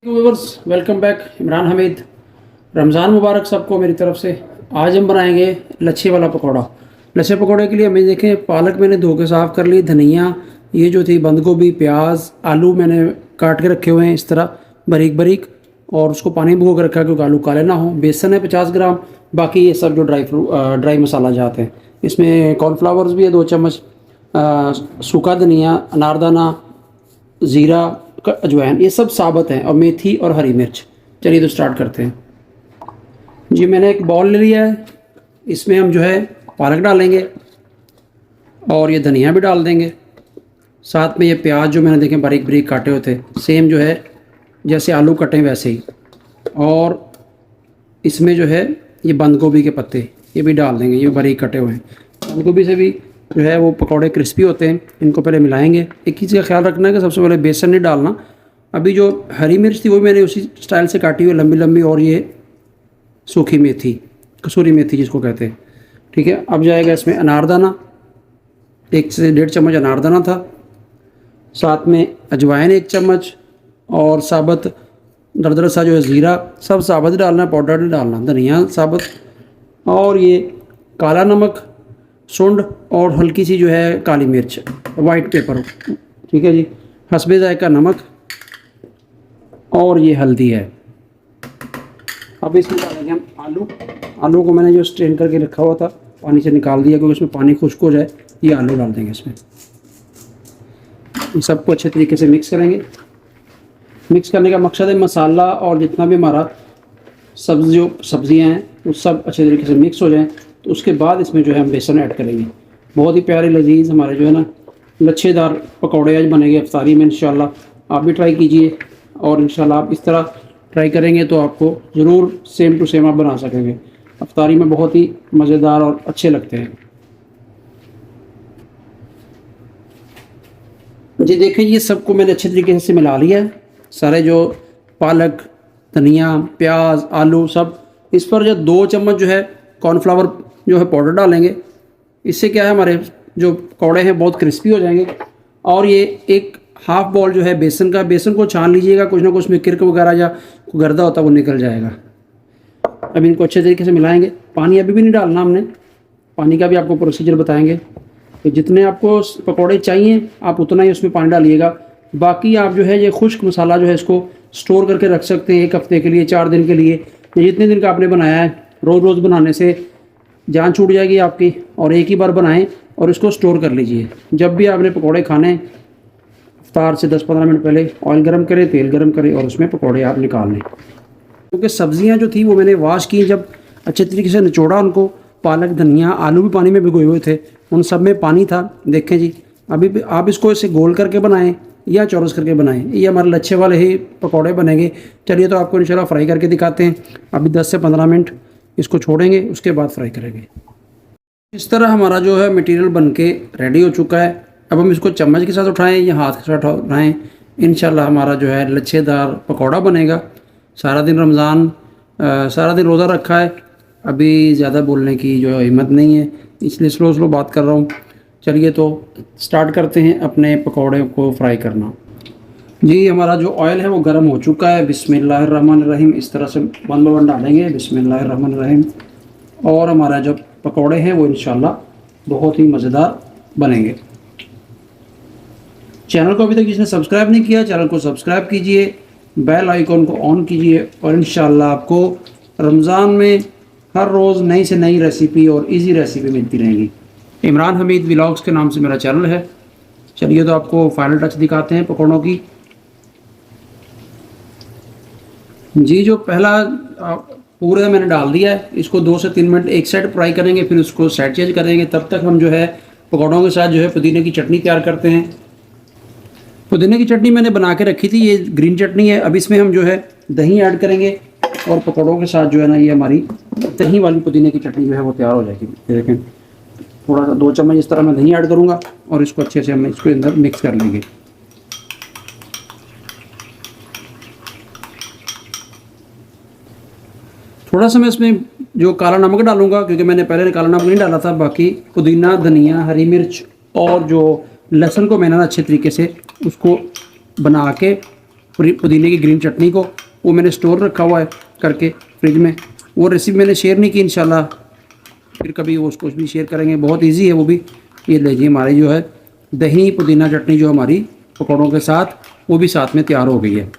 Viewers, welcome back. Imran Hamid. Ramzan मुबारक सबको मेरी तरफ से। आज हम बनाएंगे लच्छे वाला पकौड़ा। लच्छे पकौड़े के लिए हमें देखें, पालक मैंने धो के साफ़ कर ली, धनिया ये जो थी, बंद गोभी, प्याज, आलू मैंने काट के रखे हुए हैं इस तरह बारीक बारीक, और उसको पानी में भिगो के रखा है क्योंकि आलू काले ना हो। बेसन है 50 ग्राम। बाकी ये सब जो ड्राई मसाला जाते हैं, इसमें कॉर्नफ्लावर्स भी है 2 चम्मच, सूखा धनिया, अनारदाना, ज़ीरा, अजवाइन, ये सब साबुत हैं, और मेथी और हरी मिर्च। चलिए तो स्टार्ट करते हैं जी। मैंने एक बाउल ले लिया है, इसमें हम जो है पालक डालेंगे और ये धनिया भी डाल देंगे। साथ में ये प्याज जो मैंने देखें बारीक बारीक काटे हुए थे, सेम जो है जैसे आलू कटे वैसे ही। और इसमें जो है ये बंद गोभी के पत्ते ये भी डाल देंगे, ये बारीक कटे हुए हैं। बंद गोभी से भी जो है वो पकौड़े क्रिस्पी होते हैं। इनको पहले मिलाएंगे। एक चीज़ का ख्याल रखना है कि सबसे पहले बेसन नहीं डालना। अभी जो हरी मिर्च थी वो मैंने उसी स्टाइल से काटी हुई लंबी लंबी, और ये सूखी मेथी, कसूरी मेथी जिसको कहते हैं, ठीक है। अब जाएगा इसमें अनारदाना, 1 से 1.5 चम्मच अनारदाना था। साथ में अजवाइन 1 चम्मच, और साबुत दरदरा सा जो है ज़ीरा, सब साबुत डालना, पाउडर नहीं डालना। धनिया साबुत, और ये काला नमक, सुंड, और हल्की सी जो है काली मिर्च, वाइट पेपर, ठीक है जी। हस्बे जायका नमक, और ये हल्दी है। अब इसमें डालेंगे हम आलू को मैंने जो स्ट्रेन करके रखा हुआ था पानी से निकाल दिया क्योंकि उसमें पानी खुश्क हो जाए। ये आलू डाल देंगे इसमें। इन सबको अच्छे तरीके से मिक्स करेंगे। मिक्स करने का मकसद है मसाला और जितना भी हमारा सब्जियां हैं वो सब अच्छे तरीके से मिक्स हो जाएं। तो उसके बाद इसमें जो है हम बेसन ऐड करेंगे। बहुत ही प्यारे लजीज हमारे जो है ना लच्छेदार पकौड़े आज बनेंगे इफ्तारी में इंशाल्लाह। आप भी ट्राई कीजिए, और इंशाल्लाह आप इस तरह ट्राई करेंगे तो आपको ज़रूर सेम टू सेम आप बना सकेंगे। इफ्तारी में बहुत ही मज़ेदार और अच्छे लगते हैं जी। देखें, ये सबको मैंने अच्छे तरीके से मिला लिया है। सारे जो पालक, धनिया, प्याज, आलू सब, इस पर जो 2 चम्मच जो है कॉर्नफ्लावर जो है पाउडर डालेंगे। इससे क्या है, हमारे जो पकौड़े हैं बहुत क्रिस्पी हो जाएंगे। और ये एक हाफ बॉल जो है बेसन का, बेसन को छान लीजिएगा, कुछ ना कुछ उसमें किरक वगैरह या गर्दा होता है वो निकल जाएगा। अब इनको अच्छे तरीके से मिलाएंगे। पानी अभी भी नहीं डालना हमने, पानी का भी आपको प्रोसीजर बताएंगे कि जितने आपको पकौड़े चाहिए आप उतना ही उसमें पानी डालिएगा। बाकी आप जो है ये खुश्क मसाला जो है इसको स्टोर करके रख सकते हैं 1 हफ्ते के लिए, 4 दिन के लिए। जितने दिन का आपने बनाया है, रोज़ रोज़ बनाने से जान छूट जाएगी आपकी, और एक ही बार बनाएं और इसको स्टोर कर लीजिए। जब भी आपने पकौड़े खाने, इफ्तार से 10-15 मिनट पहले ऑयल गरम करें, तेल गरम करें, और उसमें पकौड़े आप निकाल लें। क्योंकि सब्जियां जो थी वो मैंने वॉश की, जब अच्छे तरीके से निचोड़ा उनको, पालक, धनिया, आलू भी पानी में भिगोए हुए थे, उन सब में पानी था। देखें जी, अभी भी आप इसको ऐसे गोल करके बनाएं या चौरस करके बनाएं, ये हमारे लच्छे वाले ही पकौड़े बनेंगे। चलिए तो आपको इंशाल्लाह फ्राई करके दिखाते हैं। अभी 10 से 15 मिनट इसको छोड़ेंगे, उसके बाद फ्राई करेंगे। इस तरह हमारा जो है मटेरियल बनके रेडी हो चुका है। अब हम इसको चम्मच के साथ उठाएं या हाथ के साथ उठाएं, इंशाल्लाह हमारा जो है लच्छेदार पकौड़ा बनेगा। सारा दिन रमज़ान, सारा दिन रोज़ा रखा है, अभी ज़्यादा बोलने की जो हिम्मत नहीं है, इसलिए स्लो स्लो बात कर रहा हूँ। चलिए तो स्टार्ट करते हैं अपने पकौड़े को फ्राई करना जी। हमारा जो ऑयल है वो गर्म हो चुका है। बिस्मिल्लाहिर्रहमानिर्रहीम, इस तरह से बंद बंद डालेंगे, बिस्मिल्लाहिर्रहमानिर्रहीम। और हमारा जो पकौड़े हैं वो इंशाल्लाह बहुत ही मज़ेदार बनेंगे। चैनल को अभी तक जिसने सब्सक्राइब नहीं किया, चैनल को सब्सक्राइब कीजिए, बेल आइकॉन को ऑन कीजिए, और इंशाल्लाह आपको रमज़ान में हर रोज़ नई से नई रेसिपी और इजी रेसिपी मिलती रहेगी। इमरान हमीद व्लॉग्स के नाम से मेरा चैनल है। चलिए तो आपको फाइनल टच दिखाते हैं पकौड़ों की जी। जो पहला पूरा मैंने डाल दिया है, इसको 2 से 3 मिनट एक साइड फ्राई करेंगे, फिर उसको साइड चेंज करेंगे। तब तक हम जो है पकौड़ों के साथ जो है पुदीने की चटनी तैयार करते हैं। पुदीने की चटनी मैंने बना के रखी थी, ये ग्रीन चटनी है। अब इसमें हम जो है दही ऐड करेंगे, और पकौड़ों के साथ जो है ना ये हमारी दही वाली पुदीने की चटनी जो है वो तैयार हो जाएगी। देखें, थोड़ा सा 2 चम्मच इस तरह मैं दही ऐड करूँगा, और इसको अच्छे से हम इसके अंदर मिक्स कर लेंगे। थोड़ा सा मैं इसमें जो काला नमक डालूंगा, क्योंकि मैंने पहले काला नमक नहीं डाला था। बाकी पुदीना, धनिया, हरी मिर्च और जो लहसुन को मैंने अच्छे तरीके से उसको बना के पुदीने की ग्रीन चटनी को, वो मैंने स्टोर रखा हुआ है करके फ्रिज में। वो रेसिपी मैंने शेयर नहीं की, इंशाल्लाह फिर कभी वो उसको भी शेयर करेंगे। बहुत इजी है वो भी। ये लीजिए हमारी जो है दही पुदीना चटनी जो हमारी पकौड़ों के साथ, वो भी साथ में तैयार हो गई है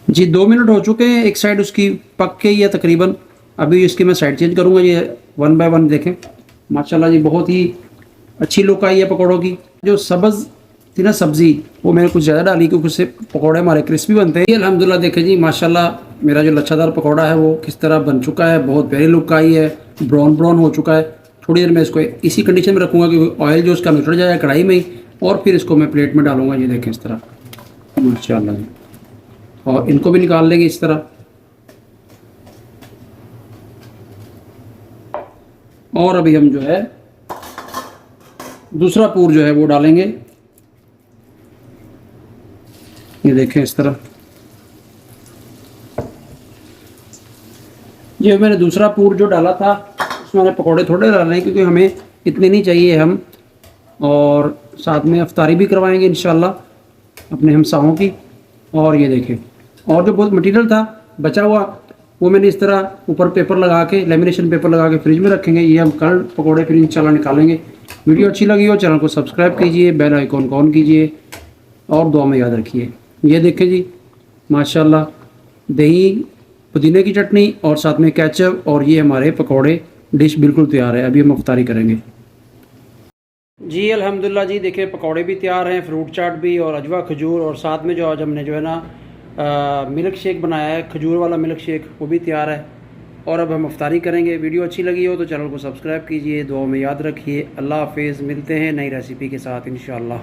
जी। 2 मिनट हो चुके हैं, एक साइड उसकी पक के ही है तकरीबन। अभी इसकी मैं साइड चेंज करूँगा। ये 1 बाय 1 देखें माशाल्लाह जी, बहुत ही अच्छी लुक आई है पकौड़ों की। जो सब्ज़ थी ना सब्ज़ी, वो मैंने कुछ ज़्यादा डाली क्योंकि उससे पकौड़े हमारे क्रिस्पी बनते हैं। ये अल्हम्दुलिल्लाह देखें जी माशाल्लाह मेरा जो लच्छादार पकौड़ा है वो किस तरह बन चुका है। बहुत प्यारी लुक आई है, ब्राउन ब्राउन हो चुका है। थोड़ी देर में इसको इसी कंडीशन में रखूँगा कि ऑयल जो उसका निकल जाए कढ़ाई में ही, और फिर इसको मैं प्लेट में डालूँगा। ये देखें इस तरह माशाल्लाह जी, और इनको भी निकाल लेंगे इस तरह। और अभी हम जो है दूसरा पूर जो है वो डालेंगे। ये देखें इस तरह। ये मैंने दूसरा पूर जो डाला था उसमें मैंने पकौड़े थोड़े डाले हैं क्योंकि हमें इतने नहीं चाहिए हम, और साथ में अफ्तारी भी करवाएंगे इंशाल्लाह अपने हमसाहों की। और ये देखें, और जो बहुत मटेरियल था बचा हुआ वो मैंने इस तरह ऊपर पेपर लगा के, लेमिनेशन पेपर लगा के फ्रिज में रखेंगे। ये हम कल पकौड़े फिर इंशाल्लाह निकालेंगे। वीडियो अच्छी लगी हो चैनल को सब्सक्राइब कीजिए, बेल आइकॉन को ऑन कीजिए और दुआ में याद रखिए। ये देखें जी माशाल्लाह दही पुदीने की चटनी और साथ में केचप, और ये हमारे पकौड़े डिश बिल्कुल तैयार है। अभी हम अफ्तारी करेंगे जी। अल्हम्दुलिल्लाह जी देखिए पकौड़े भी तैयार हैं, फ्रूट चाट भी, और अजवा खजूर, और साथ में जो आज हमने जो है ना मिल्क शेक बनाया है, खजूर वाला मिल्क शेक, वो भी तैयार है। और अब हम अफ्तारी करेंगे। वीडियो अच्छी लगी हो तो चैनल को सब्सक्राइब कीजिए, दुआ में याद रखिए। अल्लाह हाफिज़, मिलते हैं नई रेसिपी के साथ इंशाअल्लाह।